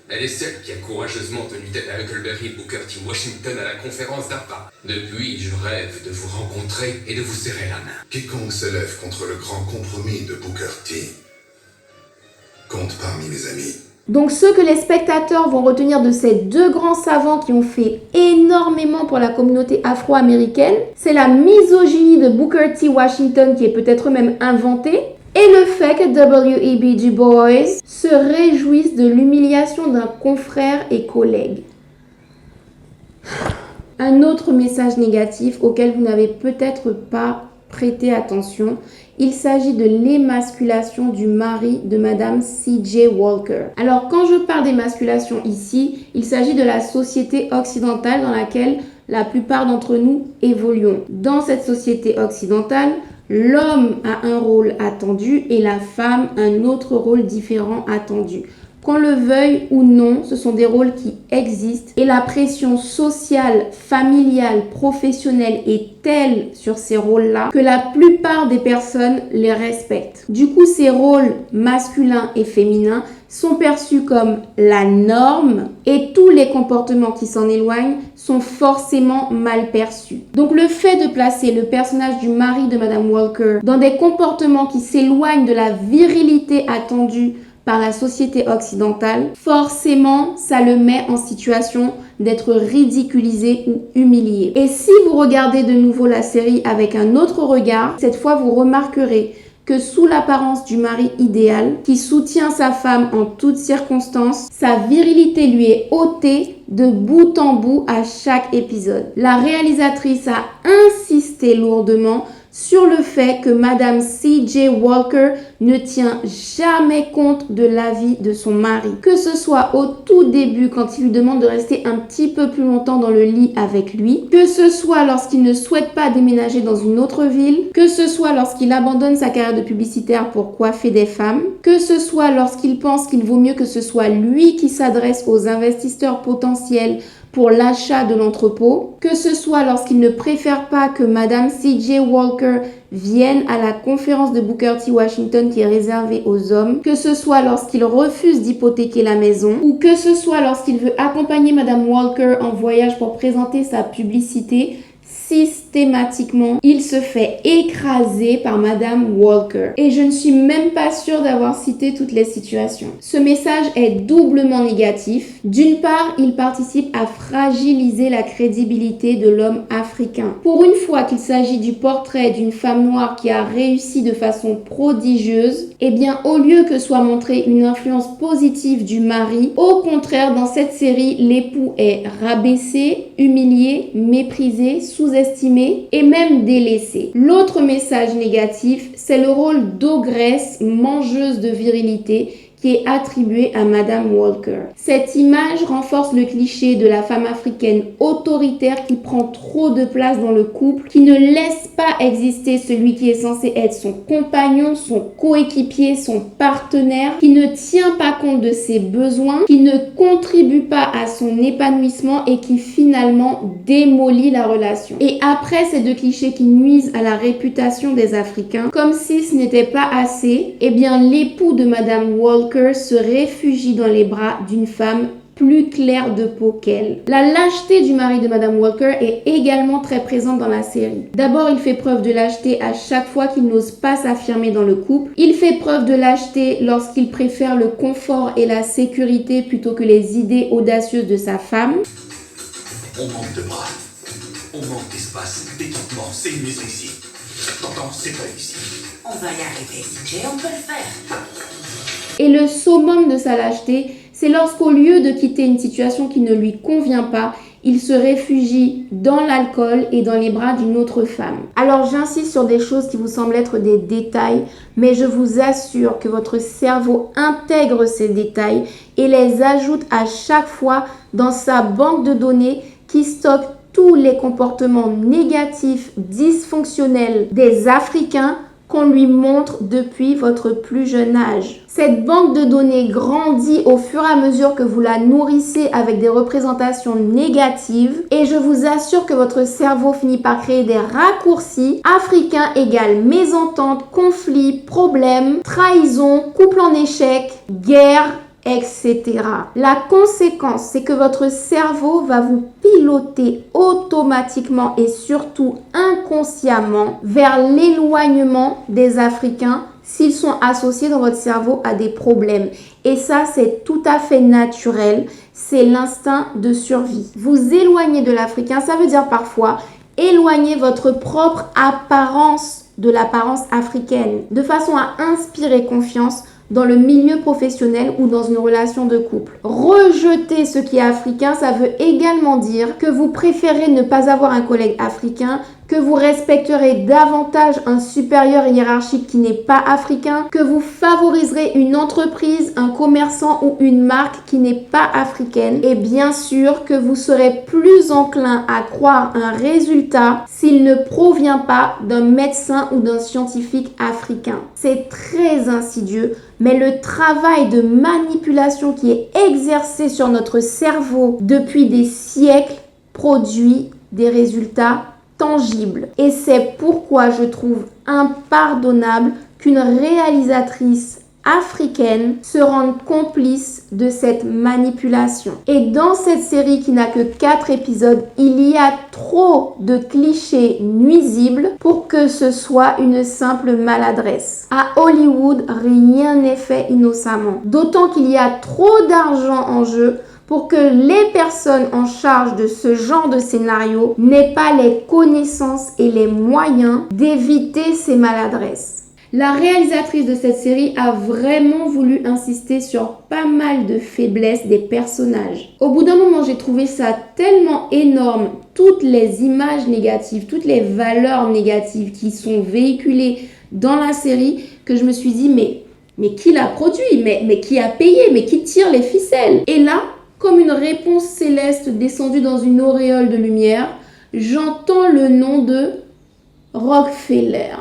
Elle est celle qui a courageusement tenu tête à Huckleberry Booker T. Washington à la conférence d'APA. Depuis, je rêve de vous rencontrer et de vous serrer la main. Quiconque se lève contre le grand compromis de Booker T compte parmi mes amis. Donc ce que les spectateurs vont retenir de ces deux grands savants qui ont fait énormément pour la communauté afro-américaine, c'est la misogynie de Booker T. Washington qui est peut-être même inventée, et le fait que W.E.B. Du Bois se réjouisse de l'humiliation d'un confrère et collègue. Un autre message négatif auquel vous n'avez peut-être pas prêté attention, il s'agit de l'émasculation du mari de Madame C.J. Walker. Alors quand je parle d'émasculation ici, il s'agit de la société occidentale dans laquelle la plupart d'entre nous évoluons. Dans cette société occidentale, l'homme a un rôle attendu et la femme un autre rôle différent attendu. Qu'on le veuille ou non, ce sont des rôles qui existent et la pression sociale, familiale, professionnelle est telle sur ces rôles-là que la plupart des personnes les respectent. Du coup, ces rôles masculins et féminins sont perçus comme la norme et tous les comportements qui s'en éloignent sont forcément mal perçus. Donc le fait de placer le personnage du mari de Madame Walker dans des comportements qui s'éloignent de la virilité attendue par la société occidentale, forcément, ça le met en situation d'être ridiculisé ou humilié. Et si vous regardez de nouveau la série avec un autre regard, cette fois vous remarquerez que sous l'apparence du mari idéal, qui soutient sa femme en toutes circonstances, sa virilité lui est ôtée de bout en bout à chaque épisode. La réalisatrice a insisté lourdement sur le fait que Madame C.J. Walker ne tient jamais compte de l'avis de son mari. Que ce soit au tout début quand il lui demande de rester un petit peu plus longtemps dans le lit avec lui, que ce soit lorsqu'il ne souhaite pas déménager dans une autre ville, que ce soit lorsqu'il abandonne sa carrière de publicitaire pour coiffer des femmes, que ce soit lorsqu'il pense qu'il vaut mieux que ce soit lui qui s'adresse aux investisseurs potentiels pour l'achat de l'entrepôt, que ce soit lorsqu'il ne préfère pas que Madame C.J. Walker vienne à la conférence de Booker T. Washington qui est réservée aux hommes, que ce soit lorsqu'il refuse d'hypothéquer la maison, ou que ce soit lorsqu'il veut accompagner Madame Walker en voyage pour présenter sa publicité, systématiquement, il se fait écraser par Madame Walker. Et je ne suis même pas sûre d'avoir cité toutes les situations. Ce message est doublement négatif. D'une part, il participe à fragiliser la crédibilité de l'homme africain. Pour une fois qu'il s'agit du portrait d'une femme noire qui a réussi de façon prodigieuse, eh bien, au lieu que soit montrée une influence positive du mari, au contraire, dans cette série, l'époux est rabaissé, humilié, méprisé, sous-estimé et même délaissé. L'autre message négatif, c'est le rôle d'ogresse mangeuse de virilité qui est attribué à Madame Walker. Cette image renforce le cliché de la femme africaine autoritaire qui prend trop de place dans le couple, qui ne laisse pas exister celui qui est censé être son compagnon, son coéquipier, son partenaire, qui ne tient pas compte de ses besoins, qui ne contribue pas à son épanouissement et qui finalement démolit la relation. Et après ces deux clichés qui nuisent à la réputation des Africains, comme si ce n'était pas assez, eh bien l'époux de Madame Walker se réfugie dans les bras d'une femme plus claire de peau qu'elle. La lâcheté du mari de Madame Walker est également très présente dans la série. D'abord, il fait preuve de lâcheté à chaque fois qu'il n'ose pas s'affirmer dans le couple. Il fait preuve de lâcheté lorsqu'il préfère le confort et la sécurité plutôt que les idées audacieuses de sa femme. On manque de bras, on manque d'espace, d'équipement, c'est une maison ici. T'entends, c'est pas ici. On va y arriver, CJ, on peut le faire. Et le summum de sa lâcheté, c'est lorsqu'au lieu de quitter une situation qui ne lui convient pas, il se réfugie dans l'alcool et dans les bras d'une autre femme. Alors j'insiste sur des choses qui vous semblent être des détails, mais je vous assure que votre cerveau intègre ces détails et les ajoute à chaque fois dans sa banque de données qui stocke tous les comportements négatifs, dysfonctionnels des Africains qu'on lui montre depuis votre plus jeune âge. Cette banque de données grandit au fur et à mesure que vous la nourrissez avec des représentations négatives et je vous assure que votre cerveau finit par créer des raccourcis. Africain égale mésentente, conflit, problème, trahison, couple en échec, guerre, etc. La conséquence, c'est que votre cerveau va vous piloter automatiquement et surtout inconsciemment vers l'éloignement des Africains s'ils sont associés dans votre cerveau à des problèmes. Et ça, c'est tout à fait naturel. C'est l'instinct de survie. Vous éloigner de l'Africain, ça veut dire parfois éloigner votre propre apparence de l'apparence africaine, de façon à inspirer confiance dans le milieu professionnel ou dans une relation de couple. Rejeter ce qui est africain, ça veut également dire que vous préférez ne pas avoir un collègue africain, que vous respecterez davantage un supérieur hiérarchique qui n'est pas africain, que vous favoriserez une entreprise, un commerçant ou une marque qui n'est pas africaine et bien sûr que vous serez plus enclin à croire un résultat s'il ne provient pas d'un médecin ou d'un scientifique africain. C'est très insidieux, mais le travail de manipulation qui est exercé sur notre cerveau depuis des siècles produit des résultats tangible. Et c'est pourquoi je trouve impardonnable qu'une réalisatrice africaine se rende complice de cette manipulation. Et dans cette série qui n'a que 4 épisodes, il y a trop de clichés nuisibles pour que ce soit une simple maladresse. À Hollywood, rien n'est fait innocemment. D'autant qu'il y a trop d'argent en jeu pour que les personnes en charge de ce genre de scénario n'aient pas les connaissances et les moyens d'éviter ces maladresses. La réalisatrice de cette série a vraiment voulu insister sur pas mal de faiblesses des personnages. Au bout d'un moment, j'ai trouvé ça tellement énorme, toutes les images négatives, toutes les valeurs négatives qui sont véhiculées dans la série, que je me suis dit, mais qui l'a produit, mais qui a payé, mais qui tire les ficelles? Et là, comme une réponse céleste descendue dans une auréole de lumière, j'entends le nom de Rockefeller.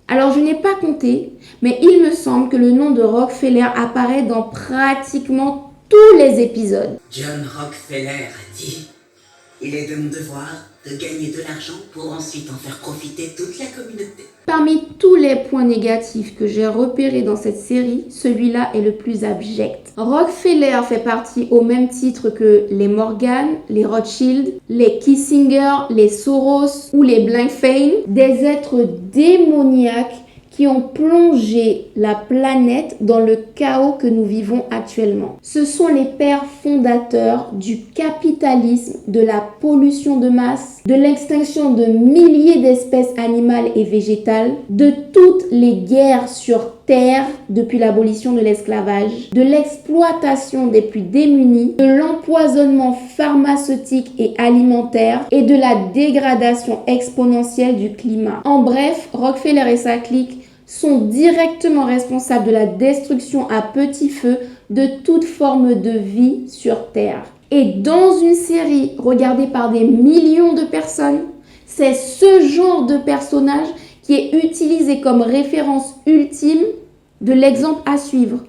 Alors, je n'ai pas compté, mais il me semble que le nom de Rockefeller apparaît dans pratiquement tous les épisodes. John Rockefeller a dit « Il est de mon devoir de gagner de l'argent pour ensuite en faire profiter toute la communauté. » Parmi tous les points négatifs que j'ai repérés dans cette série, celui-là est le plus abject. Rockefeller fait partie au même titre que les Morgan, les Rothschild, les Kissinger, les Soros ou les Blankfein, des êtres démoniaques qui ont plongé la planète dans le chaos que nous vivons actuellement. Ce sont les pères fondateurs du capitalisme, de la pollution de masse, de l'extinction de milliers d'espèces animales et végétales, de toutes les guerres sur Terre depuis l'abolition de l'esclavage, de l'exploitation des plus démunis, de l'empoisonnement pharmaceutique et alimentaire et de la dégradation exponentielle du climat. En bref, Rockefeller et sa clique sont directement responsables de la destruction à petit feu de toute forme de vie sur Terre. Et dans une série regardée par des millions de personnes, c'est ce genre de personnage qui est utilisé comme référence ultime de l'exemple à suivre.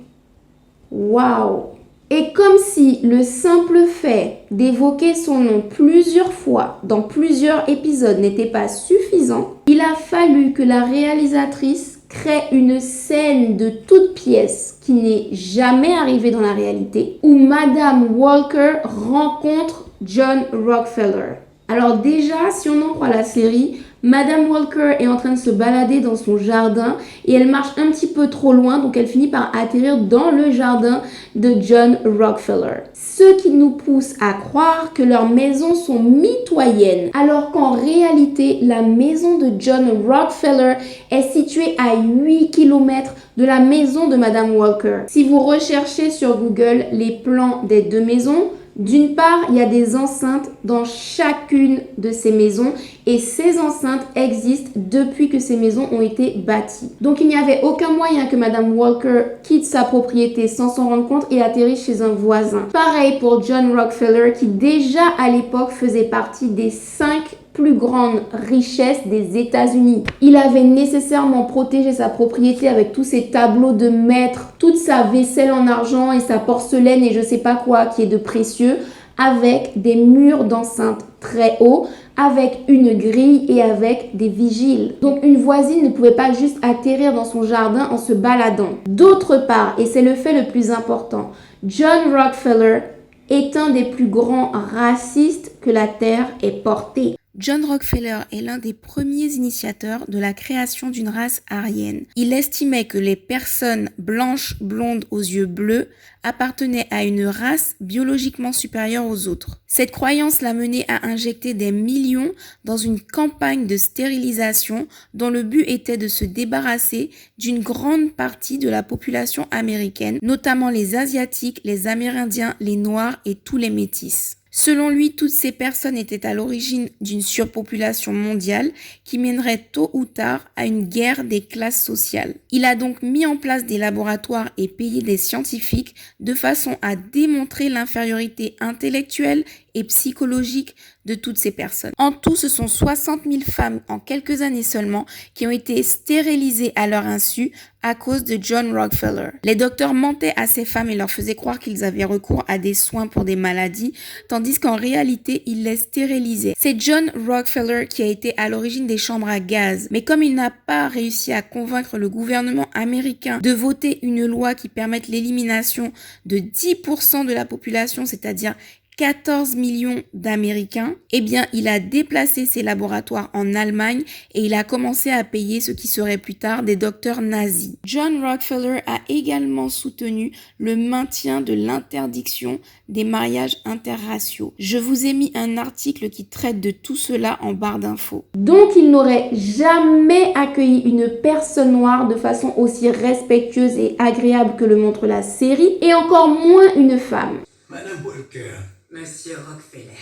Waouh! Et comme si le simple fait d'évoquer son nom plusieurs fois dans plusieurs épisodes n'était pas suffisant, il a fallu que la réalisatrice crée une scène de toute pièce qui n'est jamais arrivée dans la réalité, où Madame Walker rencontre John Rockefeller. Alors déjà, si on en croit la série, Madame Walker est en train de se balader dans son jardin et elle marche un petit peu trop loin, donc elle finit par atterrir dans le jardin de John Rockefeller. Ce qui nous pousse à croire que leurs maisons sont mitoyennes, alors qu'en réalité, la maison de John Rockefeller est située à 8 km de la maison de Madame Walker. Si vous recherchez sur Google les plans des deux maisons, D'une part, il y a des enceintes dans chacune de ces maisons et ces enceintes existent depuis que ces maisons ont été bâties. Donc il n'y avait aucun moyen que Madame Walker quitte sa propriété sans s'en rendre compte et atterrisse chez un voisin. Pareil pour John Rockefeller qui déjà à l'époque faisait partie des 5 plus grande richesse des États-Unis. Il avait nécessairement protégé sa propriété avec tous ses tableaux de maître, toute sa vaisselle en argent et sa porcelaine et je sais pas quoi qui est de précieux, avec des murs d'enceinte très hauts, avec une grille et avec des vigiles. Donc une voisine ne pouvait pas juste atterrir dans son jardin en se baladant. D'autre part, et c'est le fait le plus important, John Rockefeller est un des plus grands racistes que la Terre ait porté. John Rockefeller est l'un des premiers initiateurs de la création d'une race aryenne. Il estimait que les personnes blanches, blondes aux yeux bleus appartenaient à une race biologiquement supérieure aux autres. Cette croyance l'a mené à injecter des millions dans une campagne de stérilisation dont le but était de se débarrasser d'une grande partie de la population américaine, notamment les Asiatiques, les Amérindiens, les Noirs et tous les métis. Selon lui, toutes ces personnes étaient à l'origine d'une surpopulation mondiale qui mènerait tôt ou tard à une guerre des classes sociales. Il a donc mis en place des laboratoires et payé des scientifiques de façon à démontrer l'infériorité intellectuelle et psychologique de toutes ces personnes. En tout, ce sont 60 000 femmes en quelques années seulement qui ont été stérilisées à leur insu à cause de John Rockefeller. Les docteurs mentaient à ces femmes et leur faisaient croire qu'ils avaient recours à des soins pour des maladies, tandis qu'en réalité, ils les stérilisaient. C'est John Rockefeller qui a été à l'origine des chambres à gaz. Mais comme il n'a pas réussi à convaincre le gouvernement américain de voter une loi qui permette l'élimination de 10% de la population, c'est-à-dire 14 millions d'Américains, eh bien, il a déplacé ses laboratoires en Allemagne et il a commencé à payer ce qui serait plus tard des docteurs nazis. John Rockefeller a également soutenu le maintien de l'interdiction des mariages interraciaux. Je vous ai mis un article qui traite de tout cela en barre d'infos. Donc, il n'aurait jamais accueilli une personne noire de façon aussi respectueuse et agréable que le montre la série, et encore moins une femme. Madame Walker, Monsieur Rockefeller,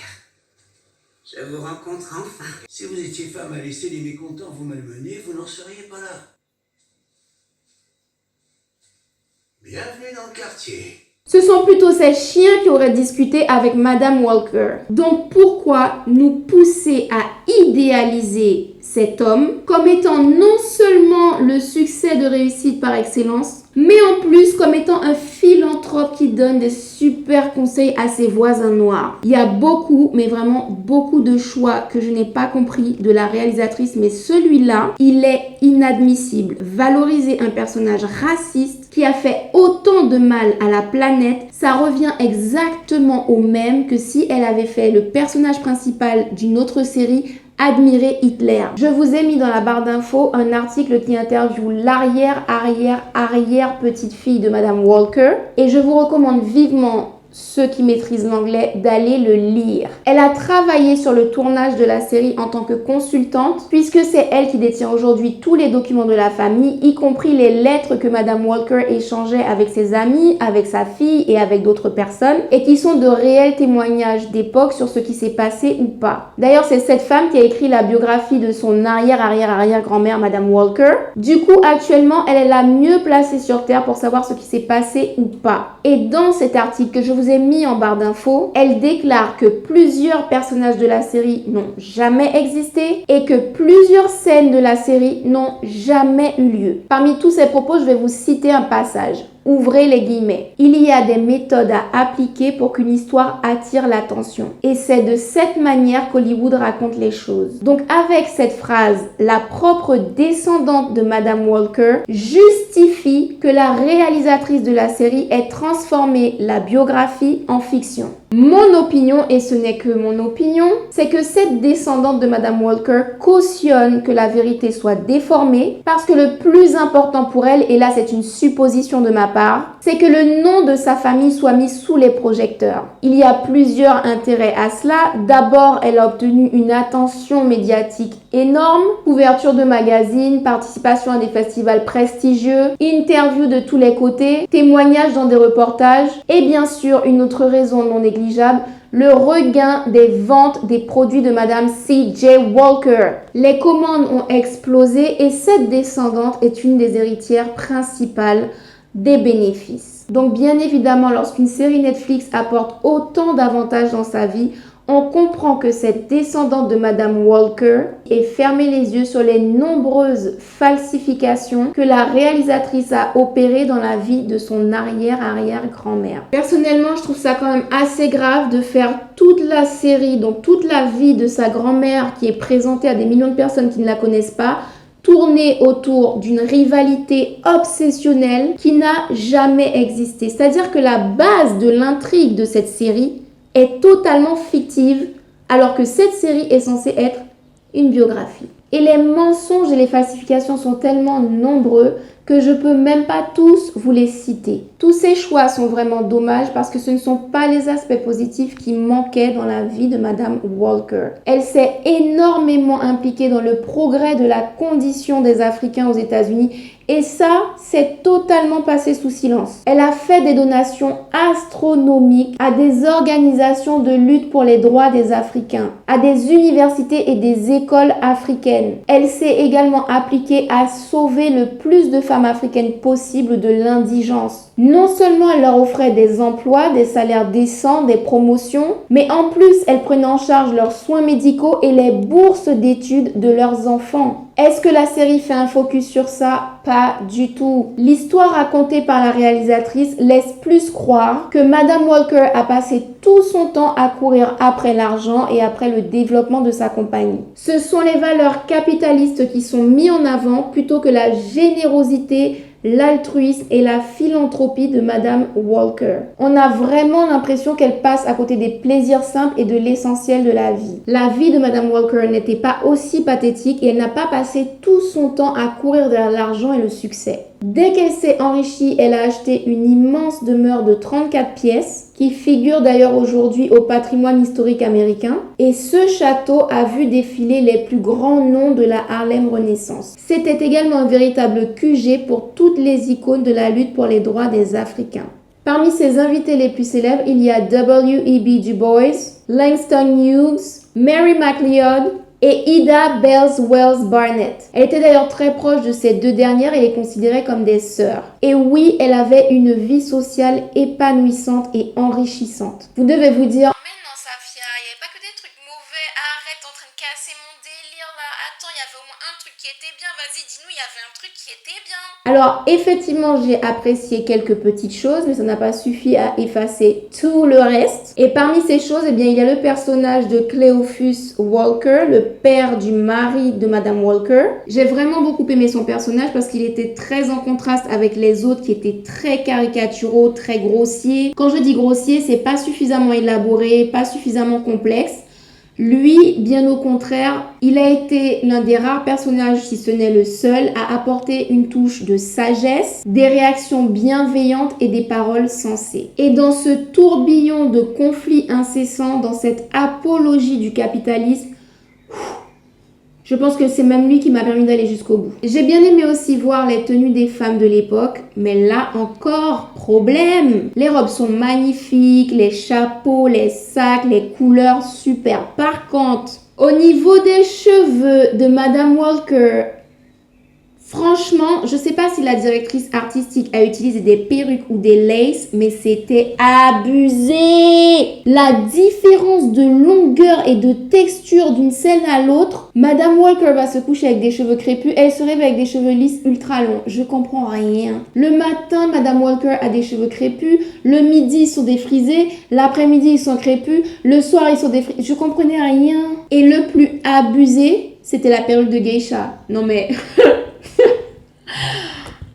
je vous rencontre enfin. si vous étiez femme à laisser les mécontents vous malmener, vous n'en seriez pas là. Bienvenue dans le quartier. Ce sont plutôt ces chiens qui auraient discuté avec Madame Walker. Donc pourquoi nous pousser à idéaliser cet homme comme étant non seulement le succès de réussite par excellence, mais en plus comme étant un philanthrope qui donne des super conseils à ses voisins noirs. Il y a beaucoup, mais vraiment beaucoup de choix que je n'ai pas compris de la réalisatrice, mais celui-là, il est inadmissible. Valoriser un personnage raciste qui a fait autant de mal à la planète, ça revient exactement au même que si elle avait fait le personnage principal d'une autre série, admirer Hitler. Je vous ai mis dans la barre d'infos un article qui interviewe l'arrière petite fille de Madame Walker et je vous recommande vivement ceux qui maîtrisent l'anglais d'aller le lire. Elle a travaillé sur le tournage de la série en tant que consultante puisque c'est elle qui détient aujourd'hui tous les documents de la famille, y compris les lettres que Madame Walker échangeait avec ses amis, avec sa fille et avec d'autres personnes et qui sont de réels témoignages d'époque sur ce qui s'est passé ou pas. D'ailleurs, c'est cette femme qui a écrit la biographie de son arrière-grand-mère Madame Walker. Du coup, actuellement, elle est la mieux placée sur Terre pour savoir ce qui s'est passé ou pas. Et dans cet article que je vous ai mis en barre d'infos, elle déclare que plusieurs personnages de la série n'ont jamais existé et que plusieurs scènes de la série n'ont jamais eu lieu. Parmi tous ces propos, je vais vous citer un passage. Ouvrez les guillemets. Il y a des méthodes à appliquer pour qu'une histoire attire l'attention. Et c'est de cette manière qu'Hollywood raconte les choses. Donc avec cette phrase, la propre descendante de Madame Walker justifie que la réalisatrice de la série ait transformé la biographie en fiction. Mon opinion, et ce n'est que mon opinion, c'est que cette descendante de Madame Walker cautionne que la vérité soit déformée parce que le plus important pour elle, et là c'est une supposition de ma part, c'est que le nom de sa famille soit mis sous les projecteurs. Il y a plusieurs intérêts à cela. D'abord, elle a obtenu une attention médiatique Énorme, couverture de magazines, participation à des festivals prestigieux, interviews de tous les côtés, témoignages dans des reportages et bien sûr une autre raison non négligeable, le regain des ventes des produits de Madame C.J. Walker. Les commandes ont explosé et cette descendante est une des héritières principales des bénéfices. Donc bien évidemment, lorsqu'une série Netflix apporte autant d'avantages dans sa vie, on comprend que cette descendante de Madame Walker ait fermé les yeux sur les nombreuses falsifications que la réalisatrice a opérées dans la vie de son arrière-arrière-grand-mère. Personnellement, je trouve ça quand même assez grave de faire toute la série, donc toute la vie de sa grand-mère qui est présentée à des millions de personnes qui ne la connaissent pas, tourner autour d'une rivalité obsessionnelle qui n'a jamais existé. C'est-à-dire que la base de l'intrigue de cette série est totalement fictive, alors que cette série est censée être une biographie. Et les mensonges et les falsifications sont tellement nombreux que je peux même pas tous vous les citer. Tous ces choix sont vraiment dommages parce que ce ne sont pas les aspects positifs qui manquaient dans la vie de Madame Walker. Elle s'est énormément impliquée dans le progrès de la condition des Africains aux États-Unis et ça, c'est totalement passé sous silence. Elle a fait des donations astronomiques à des organisations de lutte pour les droits des Africains, à des universités et des écoles africaines. Elle s'est également appliquée à sauver le plus de femmes africaines possible de l'indigence. Non seulement elle leur offrait des emplois, des salaires décents, des promotions, mais en plus elle prenait en charge leurs soins médicaux et les bourses d'études de leurs enfants. Est-ce que la série fait un focus sur ça? Pas du tout. L'histoire racontée par la réalisatrice laisse plus croire que Madame Walker a passé tout son temps à courir après l'argent et après le développement de sa compagnie. Ce sont les valeurs capitalistes qui sont mises en avant plutôt que la générosité, l'altruisme et la philanthropie de Madame Walker. On a vraiment l'impression qu'elle passe à côté des plaisirs simples et de l'essentiel de la vie. La vie de Madame Walker n'était pas aussi pathétique et elle n'a pas passé tout son temps à courir vers l'argent et le succès. Dès qu'elle s'est enrichie, elle a acheté une immense demeure de 34 pièces qui figure d'ailleurs aujourd'hui au patrimoine historique américain. Et ce château a vu défiler les plus grands noms de la Harlem Renaissance. C'était également un véritable QG pour toutes les icônes de la lutte pour les droits des Africains. Parmi ses invités les plus célèbres, il y a W.E.B. Du Bois, Langston Hughes, Mary McLeod et Ida Wells Barnett. Elle était d'ailleurs très proche de ces deux dernières et les considérait comme des sœurs. Et oui, elle avait une vie sociale épanouissante et enrichissante. Vous devez vous dire... Mais non, Safia, il n'y avait pas que des trucs mauvais. Arrête, t'es en train de casser mon délire là. Attends, il y avait au moins un truc qui était bien. Vas-y, dis-nous, il y avait un truc qui était bien. Alors, effectivement, j'ai apprécié quelques petites choses, mais ça n'a pas suffi à effacer tout le reste. Et parmi ces choses, eh bien, il y a le personnage de Cleophus Walker, le père du mari de Madame Walker. J'ai vraiment beaucoup aimé son personnage parce qu'il était très en contraste avec les autres qui étaient très caricaturaux, très grossiers. Quand je dis grossier, c'est pas suffisamment élaboré, pas suffisamment complexe. Lui, bien au contraire, il a été l'un des rares personnages, si ce n'est le seul, à apporter une touche de sagesse, des réactions bienveillantes et des paroles sensées. Et dans ce tourbillon de conflits incessants, dans cette apologie du capitalisme, je pense que c'est même lui qui m'a permis d'aller jusqu'au bout. J'ai bien aimé aussi voir les tenues des femmes de l'époque, mais là encore, problème. Les robes sont magnifiques, les chapeaux, les sacs, les couleurs super. Par contre, au niveau des cheveux de Madame Walker, franchement, je sais pas si la directrice artistique a utilisé des perruques ou des laces, mais c'était abusé. La différence de longueur et de texture d'une scène à l'autre, Madame Walker va se coucher avec des cheveux crépus, elle se réveille avec des cheveux lisses ultra longs. Je comprends rien. Le matin, Madame Walker a des cheveux crépus, le midi ils sont défrisés, l'après-midi ils sont crépus, le soir ils sont défrisés. Je comprenais rien. Et le plus abusé, c'était la perruque de geisha. Non mais...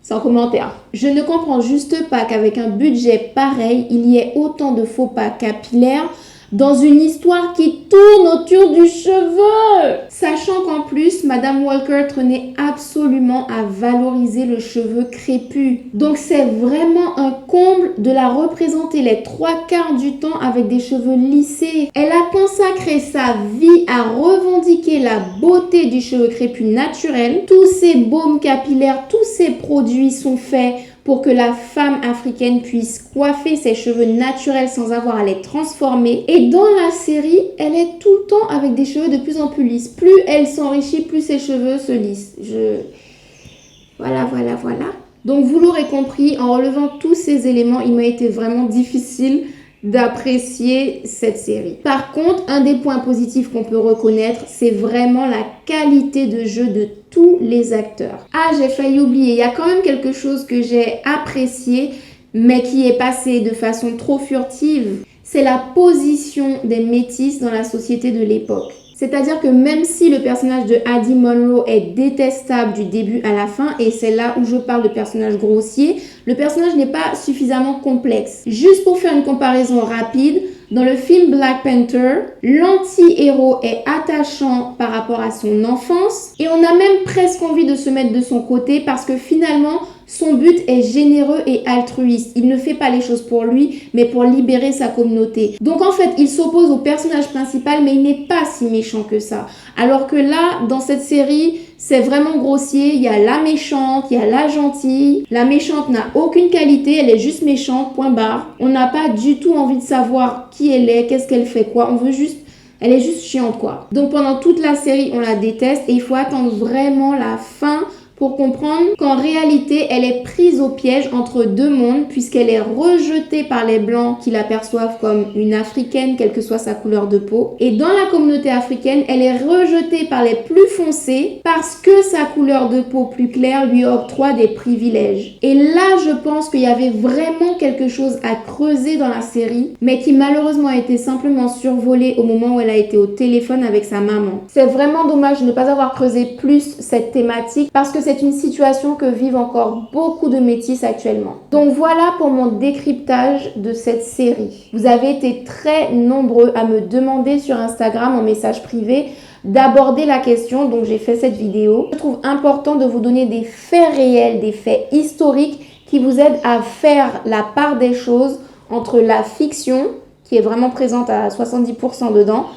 Sans commentaire. Je ne comprends juste pas qu'avec un budget pareil, il y ait autant de faux pas capillaires dans une histoire qui tourne autour du cheveu. Sachant qu'en plus, Madame Walker tenait absolument à valoriser le cheveu crépus. Donc c'est vraiment un comble de la représenter les 3/4 du temps avec des cheveux lissés. Elle a consacré sa vie à revendiquer la beauté du cheveu crépus naturel. Tous ces baumes capillaires, tous ces produits sont faits pour que la femme africaine puisse coiffer ses cheveux naturels sans avoir à les transformer. Et dans la série, elle est tout le temps avec des cheveux de plus en plus lisses. Plus elle s'enrichit, plus ses cheveux se lissent. Voilà. Donc vous l'aurez compris, en relevant tous ces éléments, il m'a été vraiment difficile d'apprécier cette série. Par contre, un des points positifs qu'on peut reconnaître, c'est vraiment la qualité de jeu de tous les acteurs. Ah, j'ai failli oublier, il y a quand même quelque chose que j'ai apprécié, mais qui est passé de façon trop furtive. C'est la position des métis dans la société de l'époque. C'est-à-dire que même si le personnage de Addie Monroe est détestable du début à la fin, et c'est là où je parle de personnage grossier, le personnage n'est pas suffisamment complexe. Juste pour faire une comparaison rapide, dans le film Black Panther, l'anti-héros est attachant par rapport à son enfance et on a même presque envie de se mettre de son côté parce que finalement, son but est généreux et altruiste. Il ne fait pas les choses pour lui, mais pour libérer sa communauté. Donc en fait, il s'oppose au personnage principal, mais il n'est pas si méchant que ça. Alors que là, dans cette série, c'est vraiment grossier. Il y a la méchante, il y a la gentille. La méchante n'a aucune qualité, elle est juste méchante, point barre. On n'a pas du tout envie de savoir qui elle est, qu'est-ce qu'elle fait, quoi. Elle est juste chiante, quoi. Donc pendant toute la série, on la déteste et il faut attendre vraiment la fin pour comprendre qu'en réalité, elle est prise au piège entre deux mondes puisqu'elle est rejetée par les Blancs qui la perçoivent comme une Africaine, quelle que soit sa couleur de peau. Et dans la communauté africaine, elle est rejetée par les plus foncés parce que sa couleur de peau plus claire lui octroie des privilèges. Et là, je pense qu'il y avait vraiment quelque chose à creuser dans la série, mais qui malheureusement a été simplement survolé au moment où elle a été au téléphone avec sa maman. C'est vraiment dommage de ne pas avoir creusé plus cette thématique parce que c'est une situation que vivent encore beaucoup de métis actuellement. Donc voilà pour mon décryptage de cette série. Vous avez été très nombreux à me demander sur Instagram en message privé d'aborder la question, donc j'ai fait cette vidéo. Je trouve important de vous donner des faits réels, des faits historiques qui vous aident à faire la part des choses entre la fiction, qui est vraiment présente à 70% dedans,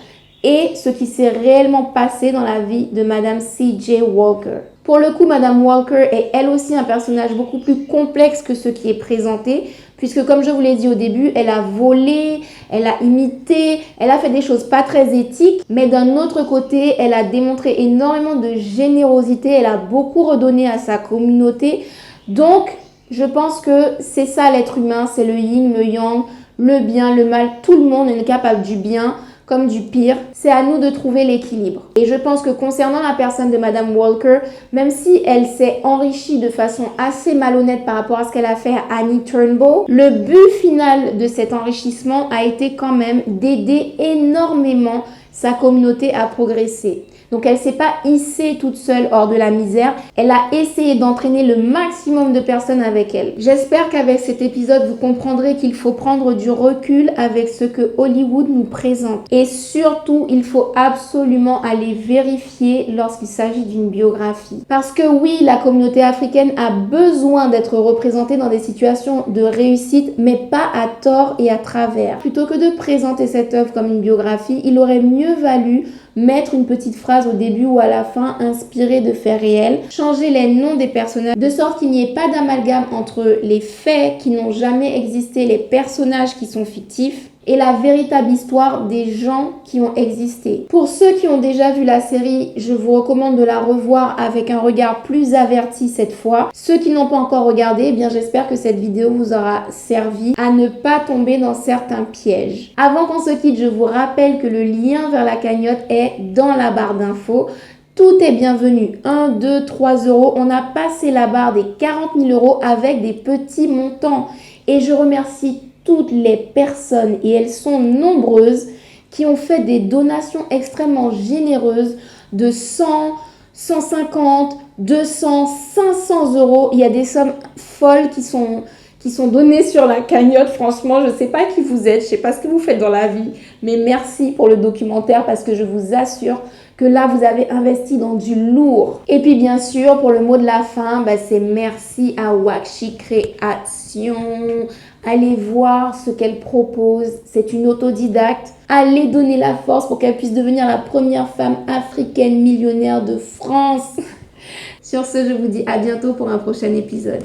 et ce qui s'est réellement passé dans la vie de Madame C.J. Walker. Pour le coup, Madame Walker est elle aussi un personnage beaucoup plus complexe que ce qui est présenté, puisque comme je vous l'ai dit au début, elle a volé, elle a imité, elle a fait des choses pas très éthiques, mais d'un autre côté, elle a démontré énormément de générosité, elle a beaucoup redonné à sa communauté. Donc, je pense que c'est ça l'être humain, c'est le yin, le yang, le bien, le mal, tout le monde est capable du bien comme du pire. C'est à nous de trouver l'équilibre. Et je pense que concernant la personne de Madame Walker, même si elle s'est enrichie de façon assez malhonnête par rapport à ce qu'elle a fait à Annie Turnbull, le but final de cet enrichissement a été quand même d'aider énormément sa communauté à progresser. Donc elle ne s'est pas hissée toute seule hors de la misère, elle a essayé d'entraîner le maximum de personnes avec elle. J'espère qu'avec cet épisode, vous comprendrez qu'il faut prendre du recul avec ce que Hollywood nous présente. Et surtout, il faut absolument aller vérifier lorsqu'il s'agit d'une biographie. Parce que oui, la communauté africaine a besoin d'être représentée dans des situations de réussite, mais pas à tort et à travers. Plutôt que de présenter cette œuvre comme une biographie, il aurait mieux valu mettre une petite phrase au début ou à la fin inspirée de faits réels, changer les noms des personnages de sorte qu'il n'y ait pas d'amalgame entre les faits qui n'ont jamais existé, les personnages qui sont fictifs et la véritable histoire des gens qui ont existé. Pour ceux qui ont déjà vu la série, je vous recommande de la revoir avec un regard plus averti cette fois. Ceux qui n'ont pas encore regardé, eh bien j'espère que cette vidéo vous aura servi à ne pas tomber dans certains pièges. Avant qu'on se quitte, je vous rappelle que le lien vers la cagnotte est dans la barre d'infos. Tout est bienvenu, 1, 2, 3 euros. On a passé la barre des 40 000 euros avec des petits montants. Et je remercie toutes les personnes, et elles sont nombreuses, qui ont fait des donations extrêmement généreuses de 100, 150, 200, 500 euros. Il y a des sommes folles qui qui sont donnés sur la cagnotte. Franchement, je sais pas qui vous êtes, je sais pas ce que vous faites dans la vie, mais merci pour le documentaire parce que je vous assure que là, vous avez investi dans du lourd. Et puis, bien sûr, pour le mot de la fin, c'est merci à Wakchi Création. Allez voir ce qu'elle propose. C'est une autodidacte. Allez donner la force pour qu'elle puisse devenir la première femme africaine millionnaire de France. Sur ce, je vous dis à bientôt pour un prochain épisode.